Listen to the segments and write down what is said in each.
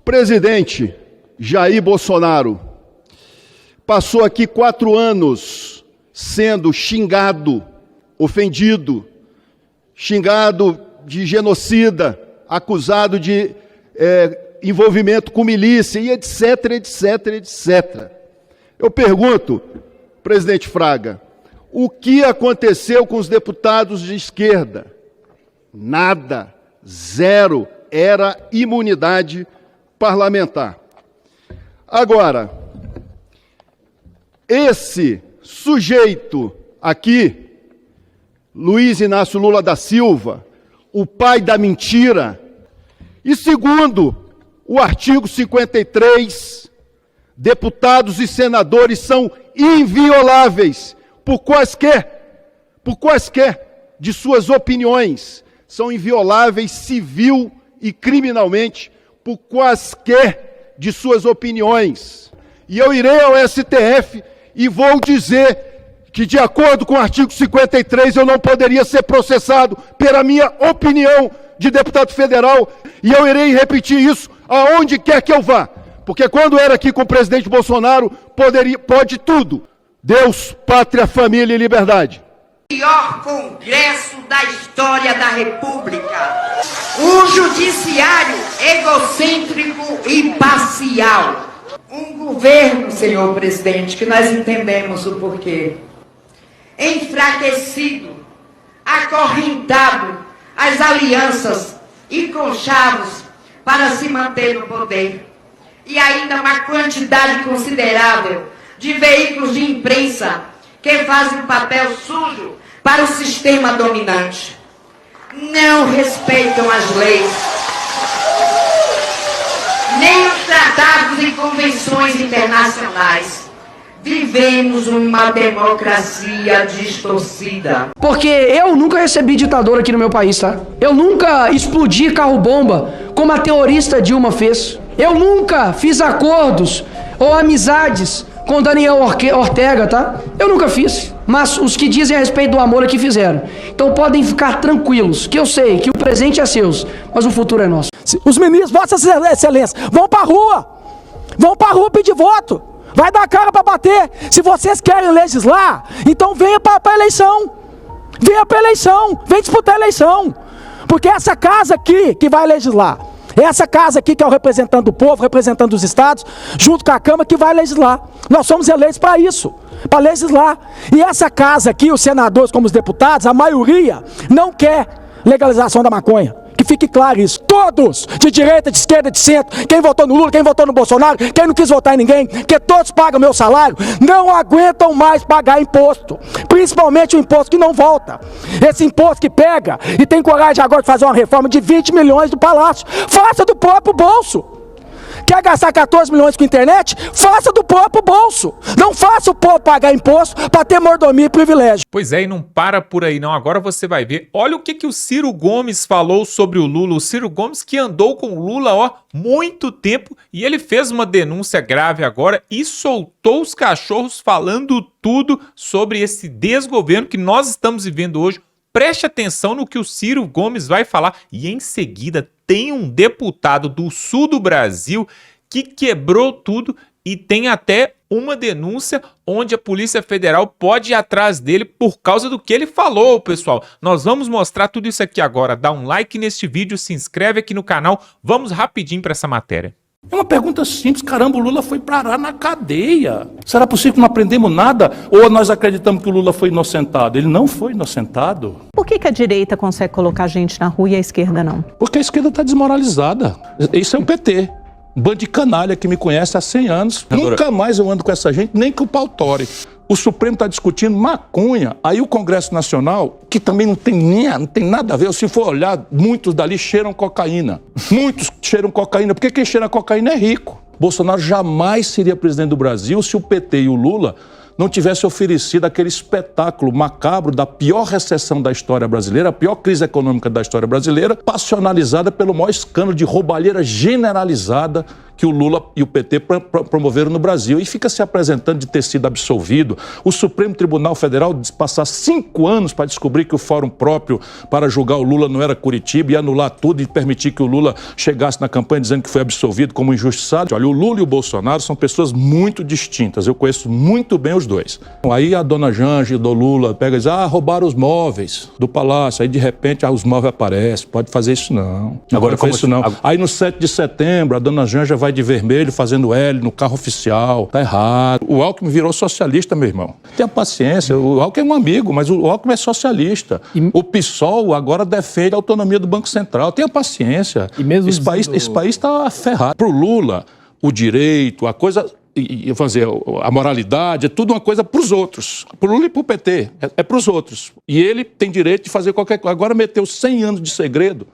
Presidente Jair Bolsonaro passou aqui 4 anos sendo xingado, ofendido, xingado de genocida, acusado de envolvimento com milícia e etc, etc, etc. Eu pergunto, presidente Fraga, o que aconteceu com os deputados de esquerda? Nada, zero, era imunidade parlamentar. Agora, esse sujeito aqui, Luiz Inácio Lula da Silva, o pai da mentira, e segundo o artigo 53, deputados e senadores são invioláveis por quaisquer de suas opiniões, são invioláveis civil e criminalmente por quaisquer de suas opiniões. E eu irei ao STF e vou dizer que, de acordo com o artigo 53, eu não poderia ser processado pela minha opinião de deputado federal, e eu irei repetir isso aonde quer que eu vá, porque quando era aqui com o presidente Bolsonaro, pode tudo. Deus, pátria, família e liberdade. Pior congresso da história da República. Um judiciário egocêntrico e parcial. Um governo, senhor presidente, que nós entendemos o porquê, enfraquecido, acorrentado às alianças e conchavos para se manter no poder. E ainda uma quantidade considerável de veículos de imprensa que fazem um papel sujo para o sistema dominante. Não respeitam as leis, nem os tratados e convenções internacionais. Vivemos uma democracia distorcida. Porque eu nunca recebi ditador aqui no meu país, tá? Eu nunca explodi carro-bomba como a terrorista Dilma fez. Eu nunca fiz acordos ou amizades com Daniel Ortega, tá? Eu nunca fiz. Mas os que dizem a respeito do amor aqui fizeram. Então podem ficar tranquilos, que eu sei que o presente é seu, mas o futuro é nosso. Os ministros, Vossa Excelência, vão pra rua pedir voto. Vai dar cara para bater. Se vocês querem legislar, então venha para a eleição. Venha para a eleição. Vem disputar a eleição. Porque essa casa aqui que vai legislar, essa casa aqui que é o representante do povo, representante dos estados, junto com a Câmara, que vai legislar. Nós somos eleitos para isso, para legislar. E essa casa aqui, os senadores como os deputados, a maioria não quer legalização da maconha. Que fique claro isso. Todos, de direita, de esquerda, de centro, quem votou no Lula, quem votou no Bolsonaro, quem não quis votar em ninguém, que todos pagam meu salário, não aguentam mais pagar imposto. Principalmente o imposto que não volta. Esse imposto que pega e tem coragem agora de fazer uma reforma de 20 milhões do Palácio. Faça do próprio bolso. Quer gastar 14 milhões com internet? Faça do próprio bolso. Não faça o povo pagar imposto para ter mordomia e privilégio. Pois é, e não para por aí não. Agora você vai ver. Olha o que o Ciro Gomes falou sobre o Lula. O Ciro Gomes que andou com o Lula, ó, muito tempo. E ele fez uma denúncia grave agora e soltou os cachorros falando tudo sobre esse desgoverno que nós estamos vivendo hoje. Preste atenção no que o Ciro Gomes vai falar. E em seguida tem um deputado do sul do Brasil que quebrou tudo e tem até uma denúncia onde a Polícia Federal pode ir atrás dele por causa do que ele falou, pessoal. Nós vamos mostrar tudo isso aqui agora. Dá um like neste vídeo, se inscreve aqui no canal. Vamos rapidinho para essa matéria. É uma pergunta simples, caramba, o Lula foi parar na cadeia. Será possível que não aprendemos nada? Ou nós acreditamos que o Lula foi inocentado? Ele não foi inocentado. Por que a direita consegue colocar gente na rua e a esquerda não? Porque a esquerda está desmoralizada. Isso é o PT. Um bando de canalha que me conhece há 100 anos. Nunca mais eu ando com essa gente, nem que o pau tore. O Supremo está discutindo maconha. Aí o Congresso Nacional, que também não tem nada a ver, se for olhar, muitos dali cheiram cocaína. Muitos cheiram cocaína, porque quem cheira cocaína é rico. Bolsonaro jamais seria presidente do Brasil se o PT e o Lula não tivessem oferecido aquele espetáculo macabro da pior recessão da história brasileira, a pior crise econômica da história brasileira, passionalizada pelo maior escândalo de roubalheira generalizada que o Lula e o PT promoveram no Brasil. E fica se apresentando de ter sido absolvido. O Supremo Tribunal Federal passar 5 anos para descobrir que o fórum próprio para julgar o Lula não era Curitiba e anular tudo e permitir que o Lula chegasse na campanha dizendo que foi absolvido como injustiçado. Olha, o Lula e o Bolsonaro são pessoas muito distintas. Eu conheço muito bem os dois. Aí a dona Janja do Lula pega e diz, roubaram os móveis do palácio. Aí de repente os móveis aparecem. Pode fazer isso não. Agora faz isso não. Aí no 7 de setembro a dona Janja vai de vermelho fazendo L no carro oficial. Tá errado. O Alckmin virou socialista, meu irmão. Tenha paciência. O Alckmin é um amigo, mas o Alckmin é socialista. O PSOL agora defende a autonomia do Banco Central. Tenha paciência. E mesmo esse país está ferrado. Pro Lula, o direito, a coisa... a moralidade, é tudo uma coisa para os outros. Para o Lula e para o PT, é para os outros. E ele tem direito de fazer qualquer coisa. Agora meteu 100 anos de segredo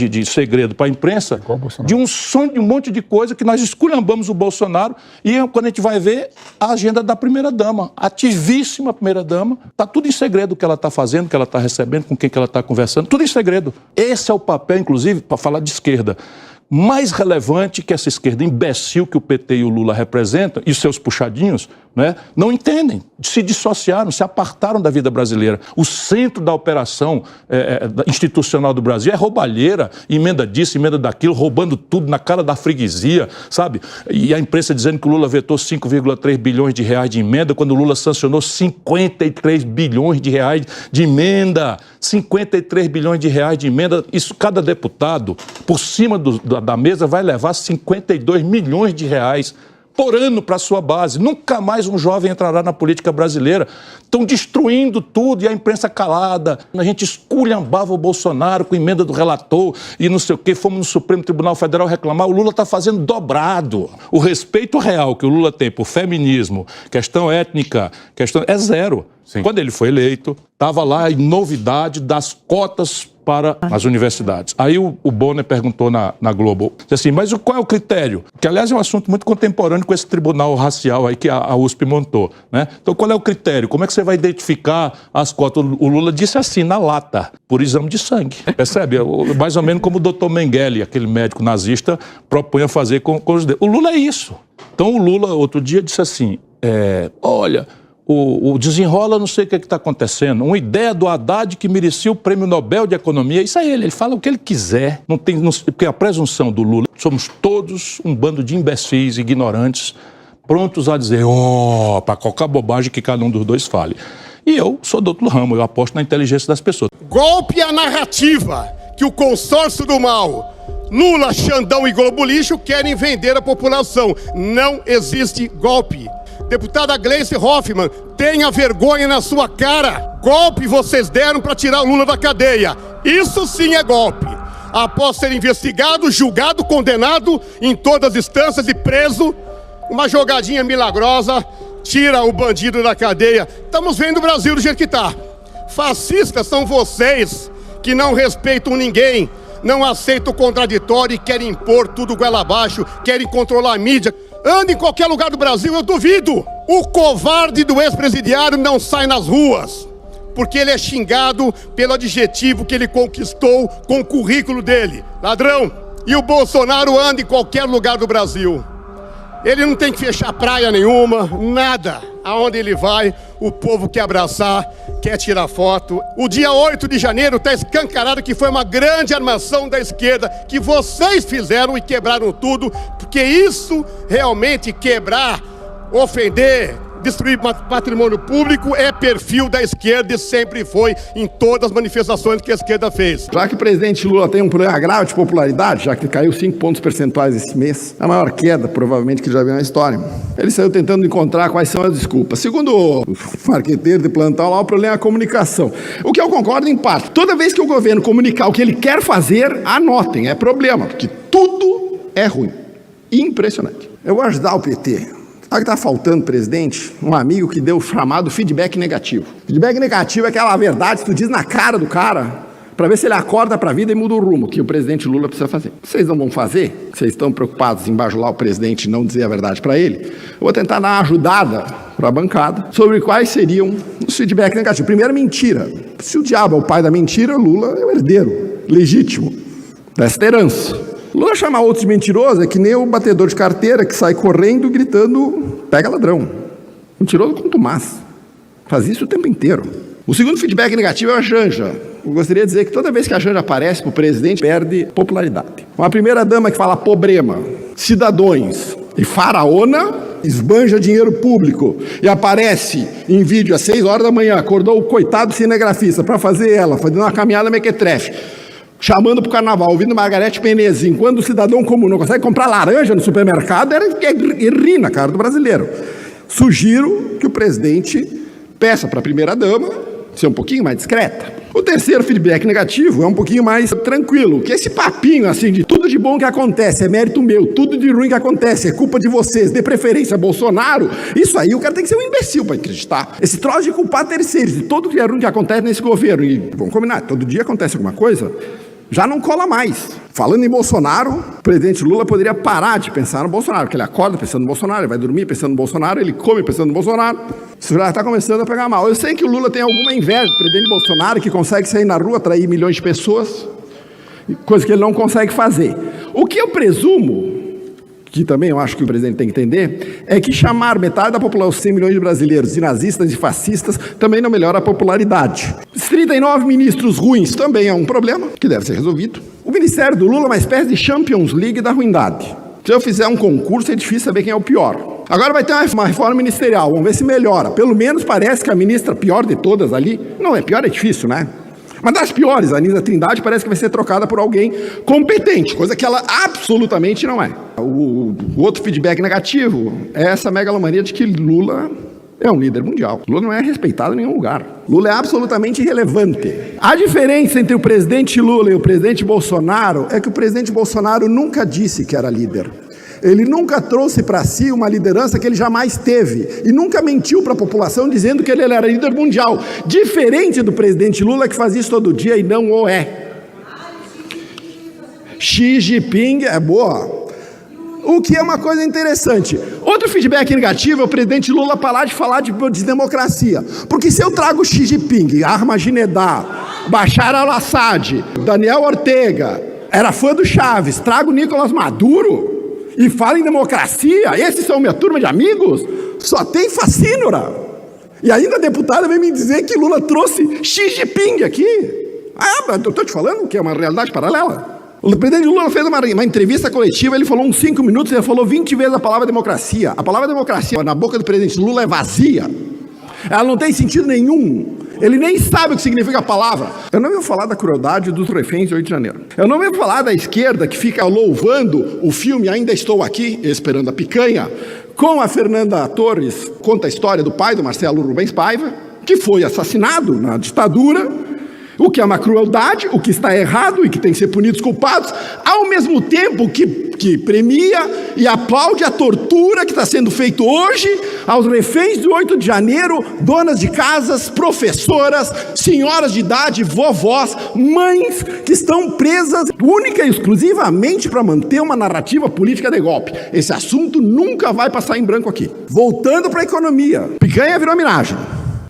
para a imprensa, de um sonho, de um monte de coisa que nós esculhambamos o Bolsonaro e quando a gente vai ver a agenda da primeira-dama, ativíssima primeira-dama, está tudo em segredo o que ela está fazendo, o que ela está recebendo, com quem que ela está conversando, tudo em segredo. Esse é o papel, inclusive, para falar de esquerda, mais relevante que essa esquerda imbecil que o PT e o Lula representam, e seus puxadinhos, né, não entendem, se dissociaram, se apartaram da vida brasileira. O centro da operação institucional do Brasil é roubalheira, emenda disso, emenda daquilo, roubando tudo na cara da freguesia, sabe? E a imprensa dizendo que o Lula vetou 5,3 bilhões de reais de emenda, quando o Lula sancionou 53 bilhões de reais de emenda. 53 bilhões de reais de emenda, isso cada deputado, por cima da mesa, vai levar 52 milhões de reais por ano para a sua base. Nunca mais um jovem entrará na política brasileira. Estão destruindo tudo e a imprensa calada. A gente esculhambava o Bolsonaro com emenda do relator e não sei o quê. Fomos no Supremo Tribunal Federal reclamar. O Lula está fazendo dobrado. O respeito real que o Lula tem por feminismo, questão étnica, é zero. Sim. Quando ele foi eleito, estava lá a novidade das cotas para as universidades. Aí o Bonner perguntou na Globo, disse assim, mas qual é o critério? Que, aliás, é um assunto muito contemporâneo com esse tribunal racial aí que a USP montou, né? Então, qual é o critério? Como é que você vai identificar as cotas? O Lula disse assim, na lata, por exame de sangue. Percebe? Mais ou menos como o Dr. Mengele, aquele médico nazista, propunha fazer com os dedos. O Lula é isso. Então, o Lula, outro dia, disse assim, olha... O desenrola, não sei o que está acontecendo. Uma ideia do Haddad que merecia o Prêmio Nobel de Economia. Isso é ele fala o que ele quiser. Porque a presunção do Lula, somos todos um bando de imbecis, ignorantes, prontos a dizer, para qualquer bobagem que cada um dos dois fale. E eu sou do outro ramo, eu aposto na inteligência das pessoas. Golpe a narrativa que o consórcio do mal, Lula, Xandão e Globo Lixo querem vender à população. Não existe golpe. Deputada Gleice Hoffmann, tenha vergonha na sua cara. Golpe vocês deram para tirar o Lula da cadeia. Isso sim é golpe. Após ser investigado, julgado, condenado em todas as instâncias e preso, uma jogadinha milagrosa tira o bandido da cadeia. Estamos vendo o Brasil do jeito que está. Fascistas são vocês que não respeitam ninguém, não aceitam o contraditório e querem impor tudo goela abaixo, querem controlar a mídia. Anda em qualquer lugar do Brasil, eu duvido. O covarde do ex-presidiário não sai nas ruas, porque ele é xingado pelo adjetivo que ele conquistou com o currículo dele, ladrão. E o Bolsonaro anda em qualquer lugar do Brasil. Ele não tem que fechar praia nenhuma, nada. Aonde ele vai, o povo quer abraçar, quer tirar foto. O dia 8 de janeiro está escancarado que foi uma grande armação da esquerda, que vocês fizeram e quebraram tudo, porque isso realmente quebrar, ofender, destruir patrimônio público é perfil da esquerda e sempre foi em todas as manifestações que a esquerda fez. Já que o presidente Lula tem um problema grave de popularidade, já que caiu 5 pontos percentuais esse mês, a maior queda provavelmente que já viu na história, ele saiu tentando encontrar quais são as desculpas. Segundo o marqueteiro de plantão lá, o problema é a comunicação. O que eu concordo em parte. Toda vez que o governo comunicar o que ele quer fazer, anotem, é problema, porque tudo é ruim. Impressionante. Eu vou ajudar o PT. Sabe o que está faltando, presidente? Um amigo que deu o chamado feedback negativo. Feedback negativo é aquela verdade que tu diz na cara do cara para ver se ele acorda para a vida e muda o rumo que o presidente Lula precisa fazer. Vocês não vão fazer? Vocês estão preocupados em bajular o presidente e não dizer a verdade para ele? Eu vou tentar dar uma ajudada para a bancada sobre quais seriam os feedbacks negativos. Primeiro, mentira. Se o diabo é o pai da mentira, Lula é o herdeiro legítimo dessa herança. Lula chamar outros de mentiroso é que nem o batedor de carteira que sai correndo gritando, pega ladrão. Mentiroso com Tomás. Faz isso o tempo inteiro. O segundo feedback negativo é a Janja. Eu gostaria de dizer que toda vez que a Janja aparece para o presidente, perde popularidade. Uma primeira-dama que fala problema, cidadãos e faraona, esbanja dinheiro público e aparece em vídeo às 6 horas da manhã, acordou o coitado cinegrafista para fazer ela, fazendo uma caminhada mequetrefe, chamando para o carnaval, ouvindo Margarete Menezes, enquanto o cidadão comum não consegue comprar laranja no supermercado, ele ri na cara do brasileiro. Sugiro que o presidente peça para a primeira-dama ser um pouquinho mais discreta. O terceiro feedback negativo é um pouquinho mais tranquilo, que esse papinho assim de tudo de bom que acontece é mérito meu, tudo de ruim que acontece é culpa de vocês, de preferência Bolsonaro, isso aí o cara tem que ser um imbecil para acreditar. Esse troço de culpar terceiros de tudo que é ruim que acontece nesse governo, e vamos combinar, todo dia acontece alguma coisa, já não cola mais. Falando em Bolsonaro, o presidente Lula poderia parar de pensar no Bolsonaro, porque ele acorda pensando no Bolsonaro, ele vai dormir pensando no Bolsonaro, ele come pensando no Bolsonaro. Isso já está começando a pegar mal. Eu sei que o Lula tem alguma inveja do presidente Bolsonaro, que consegue sair na rua, atrair milhões de pessoas, coisa que ele não consegue fazer. O que eu presumo, que também eu acho que o presidente tem que entender, é que chamar metade da população, 100 milhões de brasileiros, de nazistas e fascistas, também não melhora a popularidade. Os 39 ministros ruins também é um problema, que deve ser resolvido. O ministério do Lula é uma espécie de Champions League da ruindade. Se eu fizer um concurso, é difícil saber quem é o pior. Agora vai ter uma reforma ministerial, vamos ver se melhora. Pelo menos parece que a ministra pior de todas ali, não é pior, é difícil, né? Mas das piores, a Anísia Trindade parece que vai ser trocada por alguém competente, coisa que ela absolutamente não é. O outro feedback negativo é essa megalomania de que Lula é um líder mundial. Lula não é respeitado em nenhum lugar. Lula é absolutamente irrelevante. A diferença entre o presidente Lula e o presidente Bolsonaro é que o presidente Bolsonaro nunca disse que era líder. Ele nunca trouxe para si uma liderança que ele jamais teve e nunca mentiu para a população dizendo que ele era líder mundial, diferente do presidente Lula que faz isso todo dia e não o é. Xi Jinping é boa. O que é uma coisa interessante. Outro feedback negativo é o presidente Lula parar de falar de democracia. Porque se eu trago Xi Jinping, Ahmadinejad, Bashar al-Assad, Daniel Ortega, era fã do Chaves, trago Nicolás Maduro e falo em democracia, esses são minha turma de amigos, só tem facínora. E ainda a deputada vem me dizer que Lula trouxe Xi Jinping aqui. Ah, eu estou te falando que é uma realidade paralela. O presidente Lula fez uma entrevista coletiva, ele falou uns 5 minutos, ele falou 20 vezes a palavra democracia. A palavra democracia na boca do presidente Lula é vazia. Ela não tem sentido nenhum. Ele nem sabe o que significa a palavra. Eu não ia falar da crueldade dos reféns de 8 de janeiro. Eu não ia falar da esquerda que fica louvando o filme Ainda Estou Aqui, Esperando a Picanha, com a Fernanda Torres, conta a história do pai do Marcelo Rubens Paiva, que foi assassinado na ditadura, o que é uma crueldade, o que está errado e que tem que ser punido os culpados, ao mesmo tempo que premia e aplaude a tortura que está sendo feita hoje aos reféns do 8 de janeiro, donas de casas, professoras, senhoras de idade, vovós, mães que estão presas única e exclusivamente para manter uma narrativa política de golpe. Esse assunto nunca vai passar em branco aqui. Voltando para a economia, picanha virou miragem.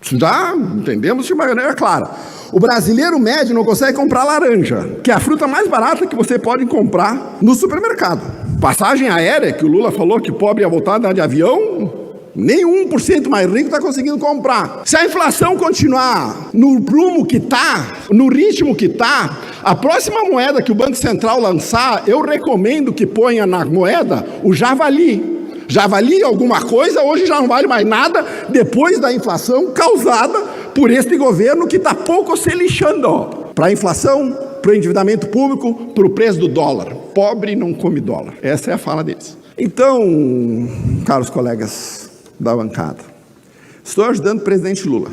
Já entendemos de maneira clara. O brasileiro médio não consegue comprar laranja, que é a fruta mais barata que você pode comprar no supermercado. Passagem aérea, que o Lula falou que pobre ia voltar a andar de avião, nem 1% mais rico está conseguindo comprar. Se a inflação continuar no rumo que está, no ritmo que está, a próxima moeda que o Banco Central lançar, eu recomendo que ponha na moeda o javali. Já valia alguma coisa, hoje já não vale mais nada, depois da inflação causada por este governo que está pouco se lixando para a inflação, para o endividamento público, para o preço do dólar. Pobre não come dólar. Essa é a fala deles. Então, caros colegas da bancada, estou ajudando o presidente Lula.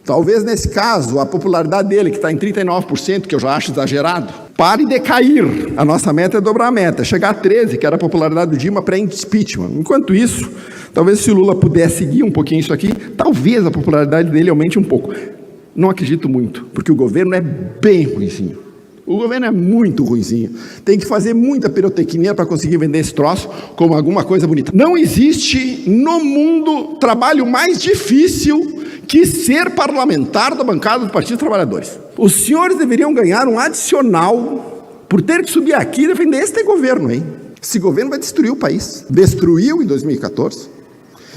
Talvez nesse caso a popularidade dele, que está em 39%, que eu já acho exagerado, pare de cair. A nossa meta é dobrar a meta, chegar a 13%, que era a popularidade do Dilma pré-impeachment. Enquanto isso, talvez se o Lula puder seguir um pouquinho isso aqui, talvez a popularidade dele aumente um pouco. Não acredito muito, porque o governo é bem ruinzinho. O governo é muito ruinzinho. Tem que fazer muita pirotecnia para conseguir vender esse troço como alguma coisa bonita. Não existe no mundo trabalho mais difícil que ser parlamentar da bancada do Partido dos Trabalhadores. Os senhores deveriam ganhar um adicional por ter que subir aqui e defender este governo, hein? Esse governo vai destruir o país. Destruiu em 2014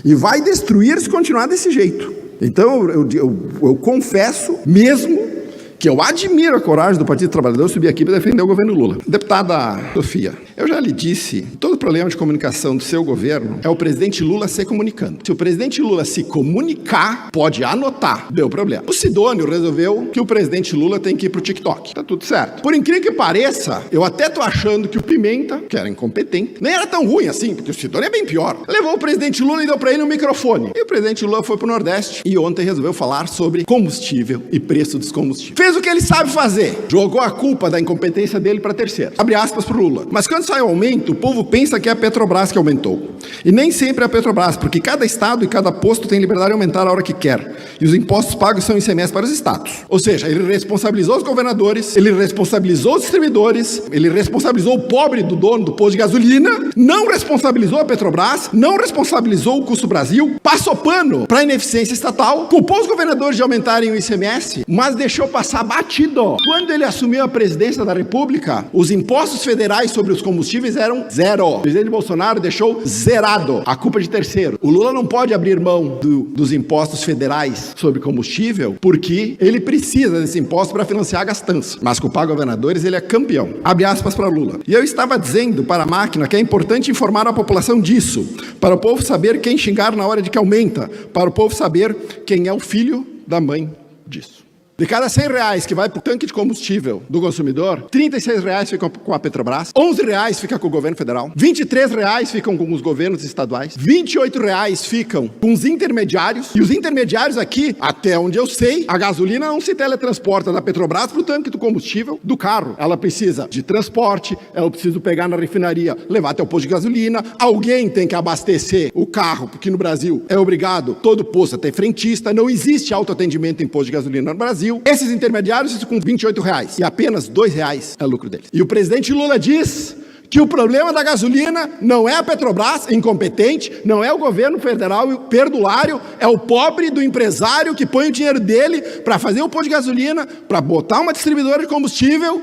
e vai destruir se continuar desse jeito. Então, eu confesso mesmo que eu admiro a coragem do Partido Trabalhador subir aqui para defender o governo Lula. Deputada Sofia, eu já lhe disse, todo problema de comunicação do seu governo é o presidente Lula se comunicando. Se o presidente Lula se comunicar, pode anotar, deu problema. O Sidônio resolveu que o presidente Lula tem que ir pro TikTok. Tá tudo certo. Por incrível que pareça, eu até tô achando que o Pimenta, que era incompetente, nem era tão ruim assim, porque o Sidônio é bem pior. Levou o presidente Lula e deu para ele um microfone. E o presidente Lula foi pro Nordeste e ontem resolveu falar sobre combustível e preço dos combustíveis. Fez o que ele sabe fazer. Jogou a culpa da incompetência dele para terceiro. Abre aspas pro Lula. Mas quando sai o aumento, o povo pensa que é a Petrobras que aumentou. E nem sempre é a Petrobras, porque cada estado e cada posto tem liberdade de aumentar a hora que quer. E os impostos pagos são ICMS para os estados. Ou seja, ele responsabilizou os governadores, ele responsabilizou os distribuidores, ele responsabilizou o pobre do dono do posto de gasolina, não responsabilizou a Petrobras, não responsabilizou o Custo Brasil, passou pano para a ineficiência estatal, culpou os governadores de aumentarem o ICMS, mas deixou passar batido. Quando ele assumiu a presidência da República, os impostos federais sobre os combustíveis eram zero. O presidente Bolsonaro deixou zerado. A culpa de terceiro. O Lula não pode abrir mão dos impostos federais sobre combustível, porque ele precisa desse imposto para financiar a gastança. Mas culpar governadores, ele é campeão. Abre aspas para Lula. E eu estava dizendo para a máquina que é importante informar a população disso, para o povo saber quem xingar na hora de que aumenta, para o povo saber quem é o filho da mãe disso. De cada R$100 que vai para o tanque de combustível do consumidor, R$36 ficam com a Petrobras, R$11 fica com o governo federal, R$23 ficam com os governos estaduais, R$28 ficam com os intermediários, e os intermediários aqui, até onde eu sei, a gasolina não se teletransporta da Petrobras para o tanque do combustível do carro. Ela precisa de transporte, ela precisa pegar na refinaria, levar até o posto de gasolina, alguém tem que abastecer o carro, porque no Brasil é obrigado todo posto a ter frentista, não existe autoatendimento em posto de gasolina no Brasil. Esses intermediários ficam com R$28 e apenas R$2 é lucro deles. E o presidente Lula diz que o problema da gasolina não é a Petrobras, incompetente, não é o governo federal perdulário, é o pobre do empresário que põe o dinheiro dele para fazer um posto de gasolina, para botar uma distribuidora de combustível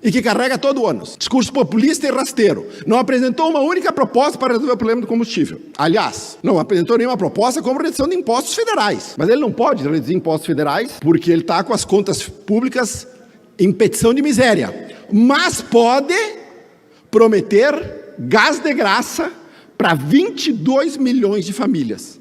e que carrega todo o ônus. Discurso populista e rasteiro. Não apresentou uma única proposta para resolver o problema do combustível. Aliás, não apresentou nenhuma proposta como redução de impostos federais. Mas ele não pode reduzir impostos federais porque ele está com as contas públicas em petição de miséria. Mas pode prometer gás de graça para 22 milhões de famílias,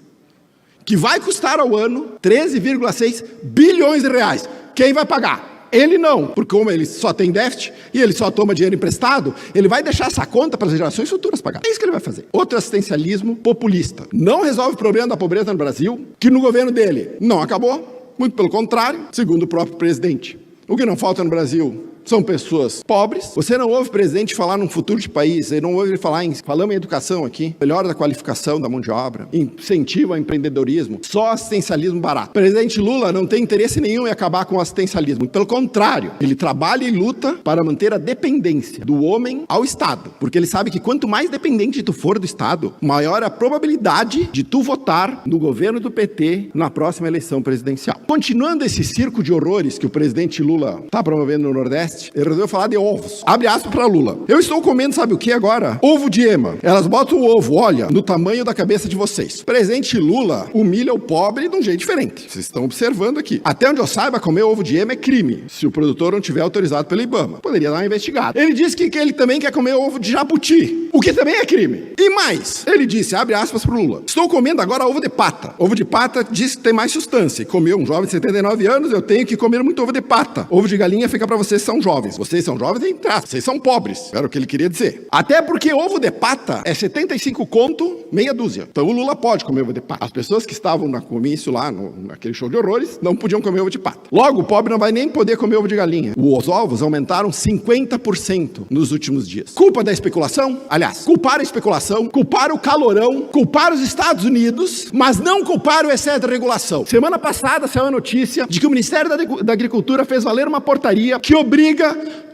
que vai custar ao ano 13,6 bilhões de reais. Quem vai pagar? Ele não, porque como ele só tem déficit e ele só toma dinheiro emprestado, ele vai deixar essa conta para as gerações futuras pagar. É isso que ele vai fazer. Outro assistencialismo populista. Não resolve o problema da pobreza no Brasil, que no governo dele não acabou, muito pelo contrário, segundo o próprio presidente. O que não falta no Brasil são pessoas pobres. Você não ouve o presidente falar num futuro de país, você não ouve ele falar falamos em educação aqui, melhora da qualificação da mão de obra, incentivo ao empreendedorismo, só assistencialismo barato. O presidente Lula não tem interesse nenhum em acabar com o assistencialismo, pelo contrário, ele trabalha e luta para manter a dependência do homem ao Estado, porque ele sabe que quanto mais dependente tu for do Estado, maior a probabilidade de tu votar no governo do PT na próxima eleição presidencial. Continuando esse circo de horrores que o presidente Lula está promovendo no Nordeste, ele resolveu falar de ovos. Abre aspas para Lula. Eu estou comendo, sabe o que agora? Ovo de ema. Elas botam o ovo, olha, no tamanho da cabeça de vocês. Presidente Lula humilha o pobre de um jeito diferente. Vocês estão observando aqui. Até onde eu saiba, comer ovo de ema é crime, se o produtor não tiver autorizado pelo IBAMA. Poderia dar uma investigada. Ele disse que ele também quer comer ovo de jabuti, o que também é crime. E mais, ele disse, abre aspas para Lula, estou comendo agora ovo de pata. Ovo de pata diz que tem mais substância. Comeu um jovem de 79 anos, eu tenho que comer muito ovo de pata. Ovo de galinha fica para vocês que são jovens. Vocês são jovens e vocês são pobres. Era o que ele queria dizer. Até porque ovo de pata é 75 conto, meia dúzia. Então o Lula pode comer ovo de pata. As pessoas que estavam no comício lá, naquele show de horrores, não podiam comer ovo de pata. Logo, o pobre não vai nem poder comer ovo de galinha. Os ovos aumentaram 50% nos últimos dias. Culpa da especulação? Aliás, culpar a especulação, culpar o calorão, culpar os Estados Unidos, mas não culpar o excesso de regulação. Semana passada saiu a notícia de que o Ministério da Agricultura fez valer uma portaria que obriga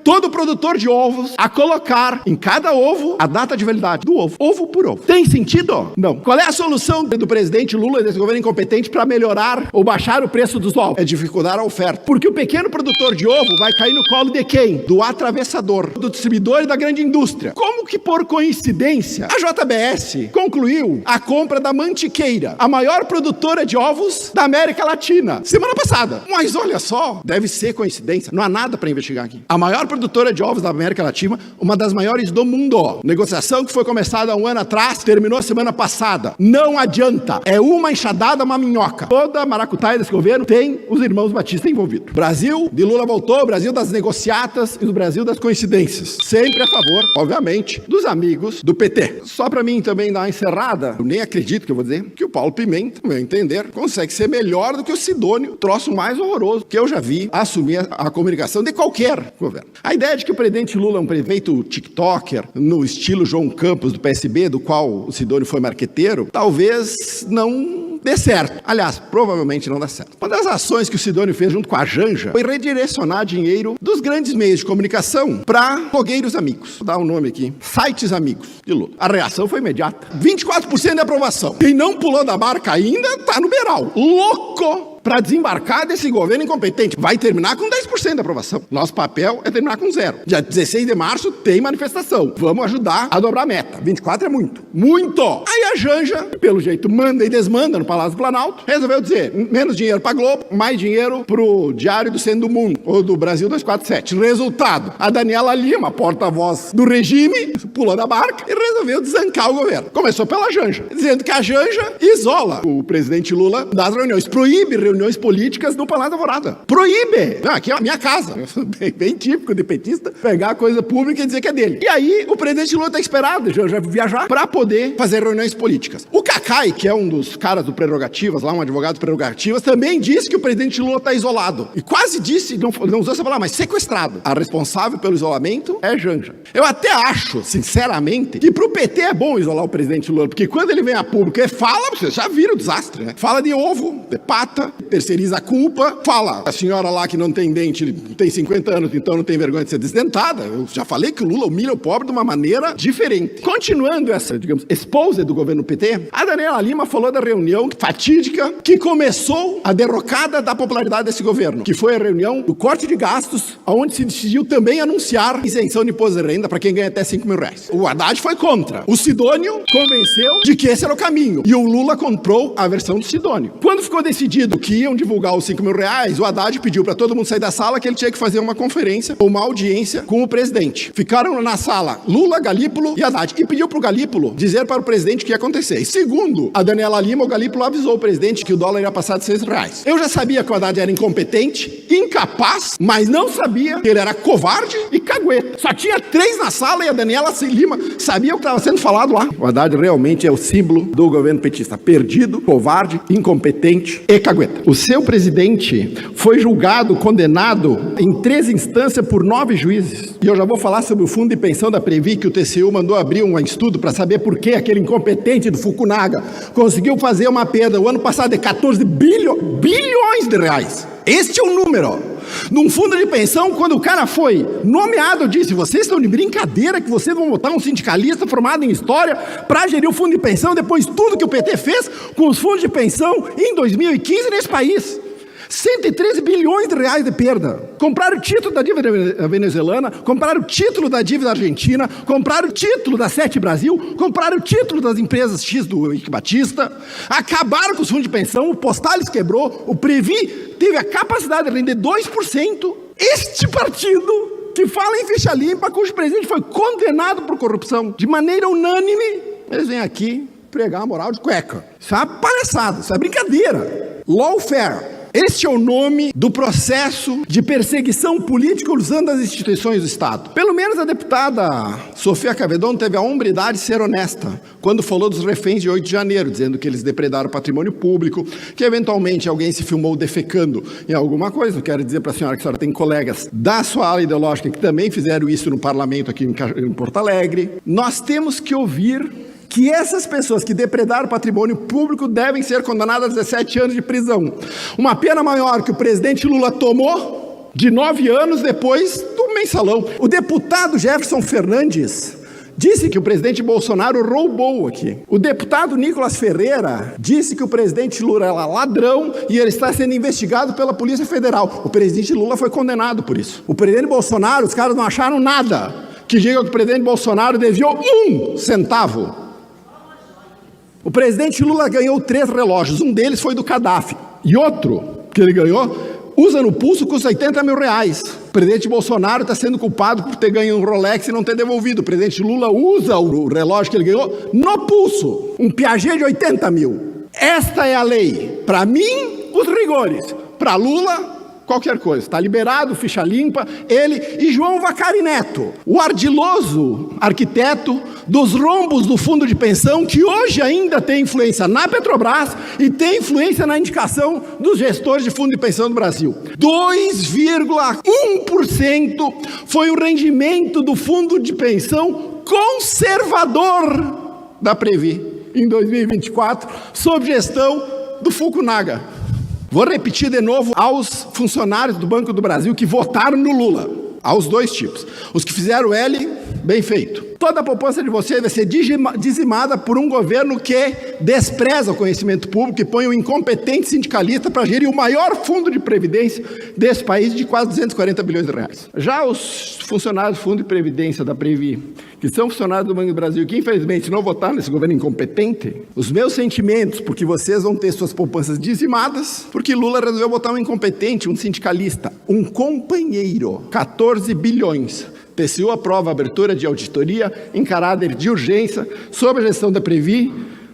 todo produtor de ovos a colocar em cada ovo a data de validade do ovo, ovo por ovo. Tem sentido? Não. Qual é a solução do presidente Lula e desse governo incompetente para melhorar ou baixar o preço dos ovos? É dificultar a oferta. Porque o pequeno produtor de ovo vai cair no colo de quem? Do atravessador, do distribuidor e da grande indústria. Como que, por coincidência, a JBS concluiu a compra da Mantiqueira, a maior produtora de ovos da América Latina, semana passada. Mas olha só, deve ser coincidência. Não há nada para investigar aqui. A maior produtora de ovos da América Latina, uma das maiores do mundo. Negociação que foi começada há um ano atrás, terminou semana passada. Não adianta. É uma enxadada, uma minhoca. Toda a maracutaia desse governo tem os irmãos Batista envolvidos. Brasil de Lula voltou, Brasil das negociatas e do Brasil das coincidências. Sempre a favor, obviamente, dos amigos do PT. Só para mim também dar uma encerrada, eu nem acredito que eu vou dizer, que o Paulo Pimenta, no meu entender, consegue ser melhor do que o Sidônio, troço mais horroroso que eu já vi assumir a comunicação de qualquer governo. A ideia de que o presidente Lula é um prefeito tiktoker, no estilo João Campos do PSB, do qual o Sidônio foi marqueteiro, talvez não dê certo. Aliás, provavelmente não dá certo. Uma das ações que o Sidônio fez junto com a Janja foi redirecionar dinheiro dos grandes meios de comunicação para blogueiros amigos. Vou dar um nome aqui. Sites amigos de Lula. A reação foi imediata. 24% de aprovação. Quem não pulou da barca ainda está no beiral. Louco para desembarcar desse governo incompetente. Vai terminar com 10% de aprovação. Nosso papel é terminar com 0. Dia 16 de março tem manifestação. Vamos ajudar a dobrar a meta. 24 é muito. Muito! Aí a Janja, pelo jeito, manda e desmanda no Palácio do Planalto, resolveu dizer, menos dinheiro para Globo, mais dinheiro pro Diário do Centro do Mundo, ou do Brasil 247. Resultado, a Daniela Lima, porta-voz do regime, pulou da barca e resolveu desancar o governo. Começou pela Janja, dizendo que a Janja isola o presidente Lula das reuniões, proíbe reuniões políticas no Palácio da Alvorada. Proíbe! Não, aqui é a minha casa. Bem típico de petista, pegar a coisa pública e dizer que é dele. E aí, o presidente Lula está esperado, já viajar, para poder fazer reuniões políticas. O Cacai, que é um dos caras do Prerrogativas, lá um advogado do Prerrogativas, também disse que o presidente Lula está isolado. E quase disse, não usou essa palavra, mas sequestrado. A responsável pelo isolamento é Janja. Eu até acho, sinceramente, que pro PT é bom isolar o presidente Lula, porque quando ele vem a público e fala, você já vira o desastre, né? Fala de ovo, de pata, terceiriza a culpa, fala, a senhora lá que não tem dente, tem 50 anos, então não tem vergonha de ser desdentada. Eu já falei que o Lula humilha o pobre de uma maneira diferente. Continuando essa, digamos, expose do governo PT, a Daniela Lima falou da reunião fatídica que começou a derrocada da popularidade desse governo, que foi a reunião do corte de gastos, onde se decidiu também anunciar isenção de imposto de renda para quem ganha até 5 mil reais. O Haddad foi contra. O Sidônio convenceu de que esse era o caminho. E o Lula comprou a versão do Sidônio. Quando ficou decidido que iam divulgar os 5 mil reais, o Haddad pediu para todo mundo sair da sala que ele tinha que fazer uma conferência ou uma audiência com o presidente. Ficaram na sala Lula, Galípolo e Haddad. E pediu para o Galípolo dizer para o presidente o que ia acontecer. E segundo a Daniela Lima, o Galípolo avisou o presidente que o dólar ia passar de 6 reais. Eu já sabia que o Haddad era incompetente, incapaz, mas não sabia que ele era covarde e cagueta. Só tinha 3 na sala e a Daniela Lima sabia o que estava sendo falado lá. O Haddad realmente é o símbolo do governo petista. Perdido, covarde, incompetente e cagueta. O seu presidente foi julgado, condenado em 3 instâncias por 9 juízes. E eu já vou falar sobre o fundo de pensão da Previ, que o TCU mandou abrir um estudo para saber por que aquele incompetente do Fukunaga conseguiu fazer uma perda o ano passado de 14 bilhões de reais. Este é o número. Num fundo de pensão, quando o cara foi nomeado, eu disse, vocês estão de brincadeira que vocês vão botar um sindicalista formado em história para gerir o fundo de pensão depois de tudo que o PT fez com os fundos de pensão em 2015 nesse país. 113 bilhões de reais de perda. Compraram o título da dívida venezuelana, compraram o título da dívida argentina, compraram o título da Sete Brasil, compraram o título das empresas X do Henrique Batista, acabaram com os fundos de pensão, o Postales quebrou, o Previ teve a capacidade de render 2%. Este partido que fala em ficha limpa, cujo presidente foi condenado por corrupção de maneira unânime, eles vêm aqui pregar a moral de cueca. Isso é uma palhaçada, isso é brincadeira. Lawfare. Este é o nome do processo de perseguição política usando as instituições do Estado. Pelo menos a deputada Sofia Cavedon teve a hombridade de ser honesta quando falou dos reféns de 8 de janeiro, dizendo que eles depredaram o patrimônio público, que eventualmente alguém se filmou defecando em alguma coisa. Eu quero dizer para a senhora que a senhora tem colegas da sua ala ideológica que também fizeram isso no parlamento aqui em Porto Alegre. Nós temos que ouvir que essas pessoas que depredaram o patrimônio público devem ser condenadas a 17 anos de prisão. Uma pena maior que o presidente Lula tomou de 9 anos depois do mensalão. O deputado Jefferson Fernandes disse que o presidente Bolsonaro roubou aqui. O deputado Nicolas Ferreira disse que o presidente Lula era ladrão e ele está sendo investigado pela Polícia Federal. O presidente Lula foi condenado por isso. O presidente Bolsonaro, os caras não acharam nada que diga que o presidente Bolsonaro desviou 1 centavo. O presidente Lula ganhou 3 relógios, um deles foi do Gaddafi. E outro que ele ganhou, usa no pulso, custa 80 mil reais. O presidente Bolsonaro está sendo culpado por ter ganho um Rolex e não ter devolvido. O presidente Lula usa o relógio que ele ganhou no pulso. Um Piaget de 80 mil. Esta é a lei. Para mim, os rigores. Para Lula, qualquer coisa. Está liberado, ficha limpa. Ele e João Vacari Neto, o ardiloso arquiteto dos rombos do fundo de pensão, que hoje ainda tem influência na Petrobras e tem influência na indicação dos gestores de fundo de pensão do Brasil. 2,1% foi o rendimento do fundo de pensão conservador da Previ em 2024, sob gestão do Fukunaga. Vou repetir de novo aos funcionários do Banco do Brasil que votaram no Lula, aos 2 tipos. Os que fizeram L, bem feito. Toda a poupança de vocês vai ser dizimada por um governo que despreza o conhecimento público e põe um incompetente sindicalista para gerir o maior fundo de previdência desse país de quase 240 bilhões de reais. Já os funcionários do Fundo de Previdência da Previ, que são funcionários do Banco do Brasil, que infelizmente não votaram nesse governo incompetente, os meus sentimentos, porque vocês vão ter suas poupanças dizimadas, porque Lula resolveu botar um incompetente, um sindicalista, um companheiro, 14 bilhões. TCU aprova a abertura de auditoria em caráter de urgência sobre a gestão da Previ,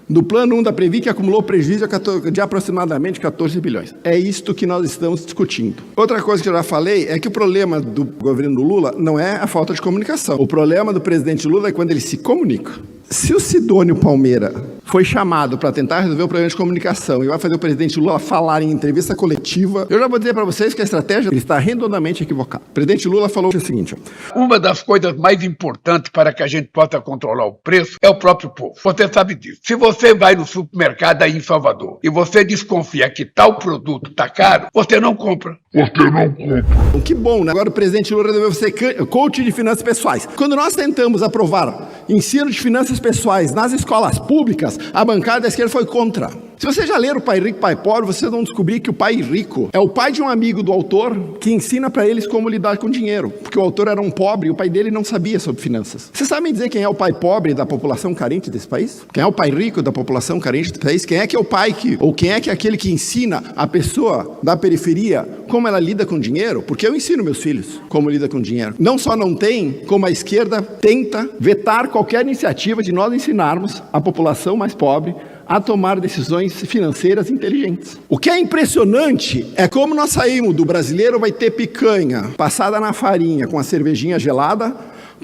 do plano 1 da Previ, que acumulou prejuízo de aproximadamente 14 bilhões. É isto que nós estamos discutindo. Outra coisa que eu já falei é que o problema do governo Lula não é a falta de comunicação. O problema do presidente Lula é quando ele se comunica. Se o Sidônio Palmeira foi chamado para tentar resolver o problema de comunicação e vai fazer o presidente Lula falar em entrevista coletiva, eu já vou dizer para vocês que a estratégia está redondamente equivocada. O presidente Lula falou o seguinte: uma das coisas mais importantes para que a gente possa controlar o preço é o próprio povo. Você sabe disso. Se você vai no supermercado aí em Salvador e você desconfia que tal produto está caro, você não compra. Que bom, né? Agora o presidente Lula resolveu ser coach de finanças pessoais. Quando nós tentamos aprovar ensino de finanças pessoais nas escolas públicas, a bancada da esquerda foi contra. Se você já ler o Pai Rico, Pai Pobre, vocês vão descobrir que o pai rico é o pai de um amigo do autor que ensina para eles como lidar com dinheiro, porque o autor era um pobre e o pai dele não sabia sobre finanças. Vocês sabem dizer quem é o pai pobre da população carente desse país? Quem é o pai rico da população carente desse país? Quem é que é o pai ou quem é que é aquele que ensina a pessoa da periferia como ela lida com dinheiro? Porque eu ensino meus filhos como lida com dinheiro. Não só não tem, como a esquerda tenta vetar qualquer iniciativa de nós ensinarmos a população mais pobre a tomar decisões financeiras inteligentes. O que é impressionante é como nós saímos do brasileiro vai ter picanha passada na farinha com a cervejinha gelada,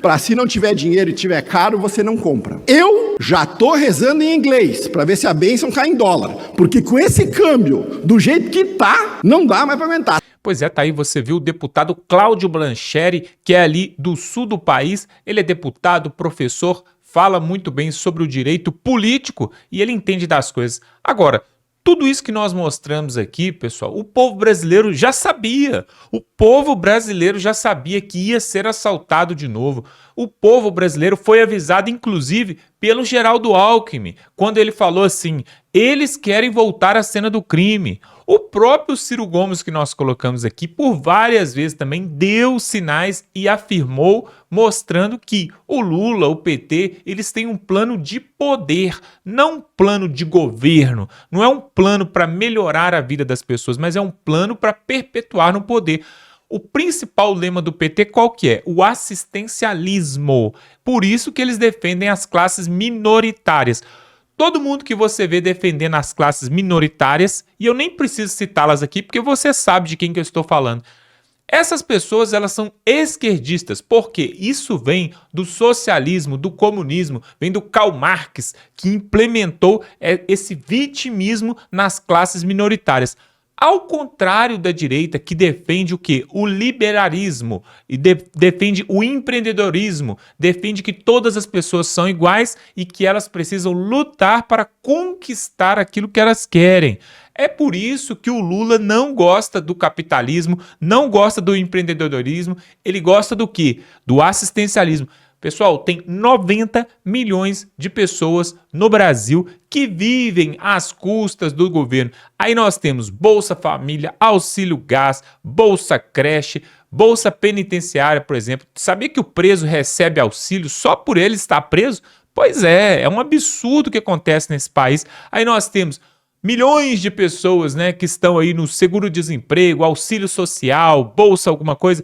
para se não tiver dinheiro e tiver caro, você não compra. Eu já estou rezando em inglês, para ver se a bênção cai em dólar, porque com esse câmbio, do jeito que tá, não dá mais para aguentar. Pois é, tá aí, você viu o deputado Cláudio Blancheri, que é ali do sul do país. Ele é deputado, professor, fala muito bem sobre o direito político e ele entende das coisas. Agora, tudo isso que nós mostramos aqui, pessoal, o povo brasileiro já sabia. O povo brasileiro já sabia que ia ser assaltado de novo. O povo brasileiro foi avisado, inclusive, pelo Geraldo Alckmin, quando ele falou assim: eles querem voltar à cena do crime. O próprio Ciro Gomes, que nós colocamos aqui, por várias vezes também deu sinais e afirmou, mostrando que o Lula, o PT, eles têm um plano de poder, não um plano de governo. Não é um plano para melhorar a vida das pessoas, mas é um plano para perpetuar no poder. O principal lema do PT qual que é? O assistencialismo. Por isso que eles defendem as classes minoritárias. Todo mundo que você vê defendendo as classes minoritárias, e eu nem preciso citá-las aqui porque você sabe de quem que eu estou falando. Essas pessoas, elas são esquerdistas, porque isso vem do socialismo, do comunismo, vem do Karl Marx, que implementou esse vitimismo nas classes minoritárias. Ao contrário da direita, que defende o quê? O liberalismo, e defende o empreendedorismo, defende que todas as pessoas são iguais e que elas precisam lutar para conquistar aquilo que elas querem. É por isso que o Lula não gosta do capitalismo, não gosta do empreendedorismo, ele gosta do quê? Do assistencialismo. Pessoal, tem 90 milhões de pessoas no Brasil que vivem às custas do governo. Aí nós temos Bolsa Família, Auxílio Gás, Bolsa Creche, Bolsa Penitenciária, por exemplo. Sabia que o preso recebe auxílio só por ele estar preso? Pois é um absurdo o que acontece nesse país. Aí nós temos milhões de pessoas, né, que estão aí no seguro-desemprego, auxílio social, bolsa alguma coisa.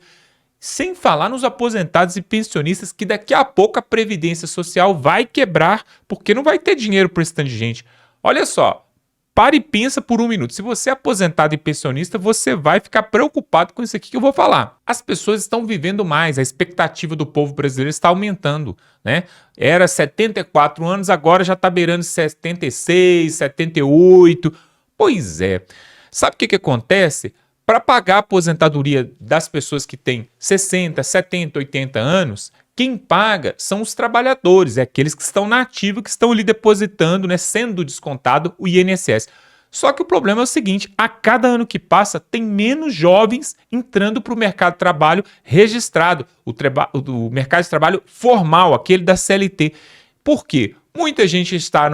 Sem falar nos aposentados e pensionistas que daqui a pouco a Previdência Social vai quebrar porque não vai ter dinheiro para esse tanto de gente. Olha só, pare e pensa por um minuto. Se você é aposentado e pensionista, você vai ficar preocupado com isso aqui que eu vou falar. As pessoas estão vivendo mais, a expectativa do povo brasileiro está aumentando, né? Era 74 anos, agora já está beirando 76, 78. Pois é. Sabe o que acontece? Para pagar a aposentadoria das pessoas que têm 60, 70, 80 anos, quem paga são os trabalhadores, aqueles que estão na ativa, que estão ali depositando, né, sendo descontado o INSS. Só que o problema é o seguinte, a cada ano que passa tem menos jovens entrando para o mercado de trabalho registrado, o mercado de trabalho formal, aquele da CLT. Por quê? Muita gente está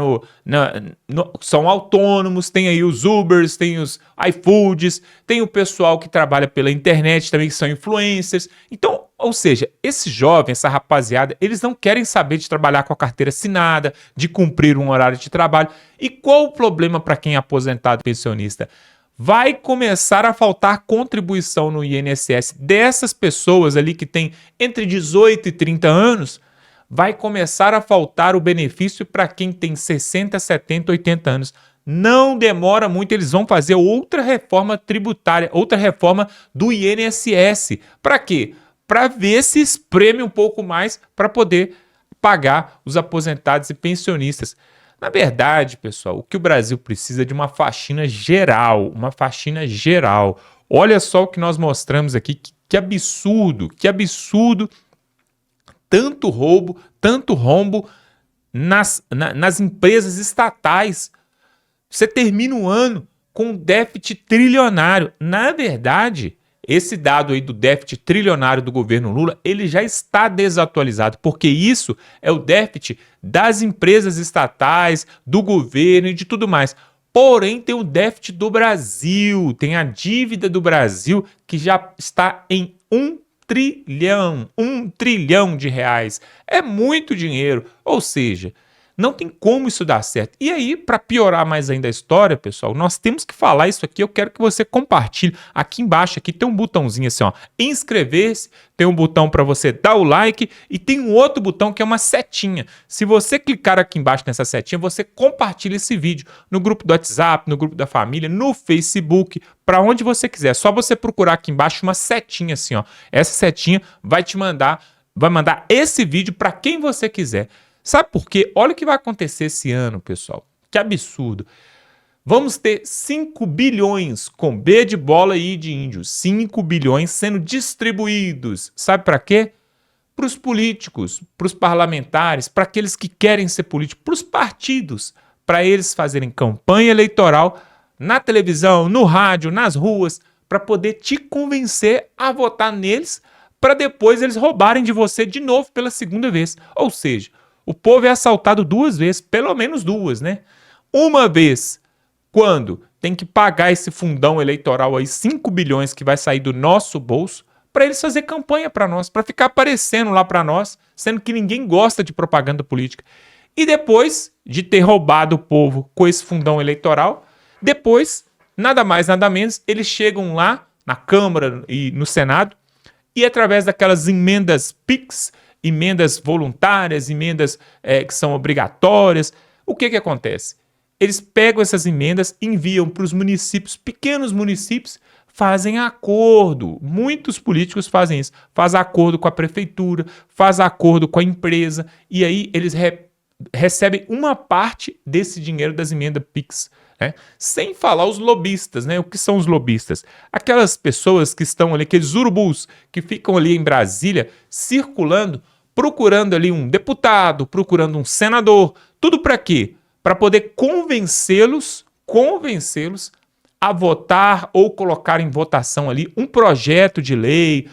são autônomos, tem aí os Ubers, tem os iFoods, tem o pessoal que trabalha pela internet também, que são influencers. Então, ou seja, esse jovem, essa rapaziada, eles não querem saber de trabalhar com a carteira assinada, de cumprir um horário de trabalho. E qual o problema para quem é aposentado e pensionista? Vai começar a faltar contribuição no INSS dessas pessoas ali que têm entre 18 e 30 anos, vai começar a faltar o benefício para quem tem 60, 70, 80 anos. Não demora muito, eles vão fazer outra reforma tributária, outra reforma do INSS. Para quê? Para ver se espreme um pouco mais para poder pagar os aposentados e pensionistas. Na verdade, pessoal, o que o Brasil precisa é de uma faxina geral, Olha só o que nós mostramos aqui, que absurdo, tanto roubo, tanto rombo nas empresas estatais. Você termina o ano com um déficit trilionário. Na verdade, esse dado aí do déficit trilionário do governo Lula, ele já está desatualizado, porque isso é o déficit das empresas estatais, do governo e de tudo mais. Porém, tem o déficit do Brasil, tem a dívida do Brasil que já está em 1 trilhão de reais. É muito dinheiro, ou seja, não tem como isso dar certo. E aí, para piorar mais ainda a história, pessoal, nós temos que falar isso aqui. Eu quero que você compartilhe. Aqui embaixo aqui tem um botãozinho assim, ó, inscrever-se, tem um botão para você dar o like e tem um outro botão que é uma setinha. Se você clicar aqui embaixo nessa setinha, você compartilha esse vídeo no grupo do WhatsApp, no grupo da família, no Facebook, para onde você quiser. É só você procurar aqui embaixo uma setinha assim, ó. Essa setinha vai mandar esse vídeo para quem você quiser. Sabe por quê? Olha o que vai acontecer esse ano, pessoal. Que absurdo. Vamos ter 5 bilhões com B de bola e I de índio. 5 bilhões sendo distribuídos. Sabe para quê? Para os políticos, para os parlamentares, para aqueles que querem ser políticos, para os partidos, para eles fazerem campanha eleitoral na televisão, no rádio, nas ruas, para poder te convencer a votar neles, para depois eles roubarem de você de novo pela segunda vez. Ou seja, o povo é assaltado 2 vezes, pelo menos 2, né? Uma vez, quando tem que pagar esse fundão eleitoral aí, 5 bilhões que vai sair do nosso bolso, para eles fazer campanha para nós, para ficar aparecendo lá para nós, sendo que ninguém gosta de propaganda política. E depois de ter roubado o povo com esse fundão eleitoral, depois, nada mais, nada menos, eles chegam lá na Câmara e no Senado e através daquelas emendas PIX, emendas voluntárias, emendas que são obrigatórias, o que acontece? Eles pegam essas emendas, enviam para os municípios, pequenos municípios, fazem acordo. Muitos políticos fazem isso. Faz acordo com a prefeitura, faz acordo com a empresa, e aí eles recebem uma parte desse dinheiro das emendas PIX. Né? Sem falar os lobistas, né? O que são os lobistas? Aquelas pessoas que estão ali, aqueles urubus que ficam ali em Brasília circulando, procurando ali um deputado, procurando um senador, tudo para quê? Para poder convencê-los a votar ou colocar em votação ali um projeto de lei,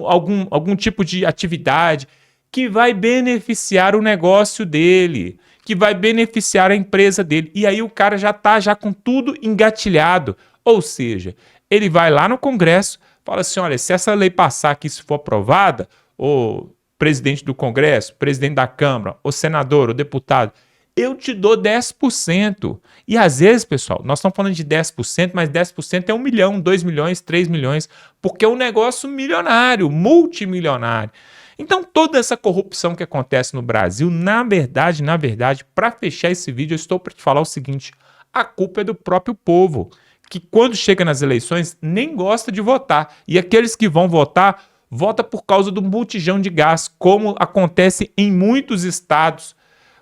algum tipo de atividade que vai beneficiar o negócio dele, que vai beneficiar a empresa dele. E aí o cara já está com tudo engatilhado. Ou seja, ele vai lá no Congresso, fala assim, olha, se essa lei passar aqui, se for aprovada, o presidente do Congresso, presidente da Câmara, o senador, o deputado, eu te dou 10%. E às vezes, pessoal, nós estamos falando de 10%, mas 10% é 1 milhão, 2 milhões, 3 milhões, porque é um negócio milionário, multimilionário. Então, toda essa corrupção que acontece no Brasil, na verdade, para fechar esse vídeo, eu estou para te falar o seguinte, a culpa é do próprio povo, que quando chega nas eleições, nem gosta de votar. E aqueles que vão votar, vota por causa do botijão de gás, como acontece em muitos estados.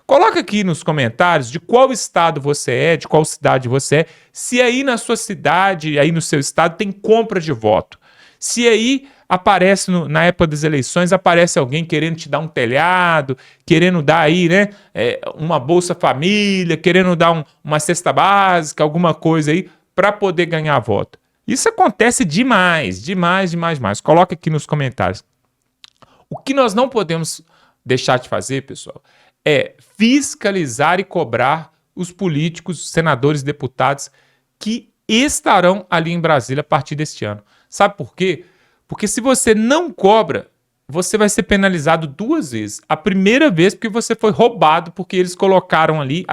Coloca aqui nos comentários de qual estado você é, de qual cidade você é, se aí na sua cidade, aí no seu estado tem compra de voto. Se aí aparece, na época das eleições, aparece alguém querendo te dar um telhado, querendo dar aí, né, uma Bolsa Família, querendo dar uma cesta básica, alguma coisa aí, para poder ganhar voto. Isso acontece demais. Coloca aqui nos comentários. O que nós não podemos deixar de fazer, pessoal, é fiscalizar e cobrar os políticos, senadores, deputados que estarão ali em Brasília a partir deste ano. Sabe por quê? Porque se você não cobra, você vai ser penalizado 2 vezes. A primeira vez porque você foi roubado, porque eles se colocaram ali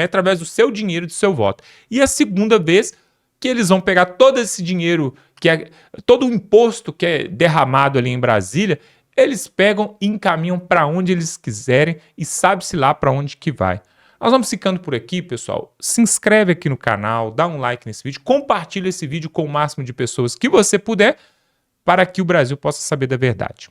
através do seu dinheiro, do seu voto. E a segunda vez que eles vão pegar todo esse dinheiro, todo o imposto que é derramado ali em Brasília, eles pegam e encaminham para onde eles quiserem e sabe-se lá para onde que vai. Nós vamos ficando por aqui, pessoal. Se inscreve aqui no canal, dá um like nesse vídeo, compartilha esse vídeo com o máximo de pessoas que você puder para que o Brasil possa saber da verdade.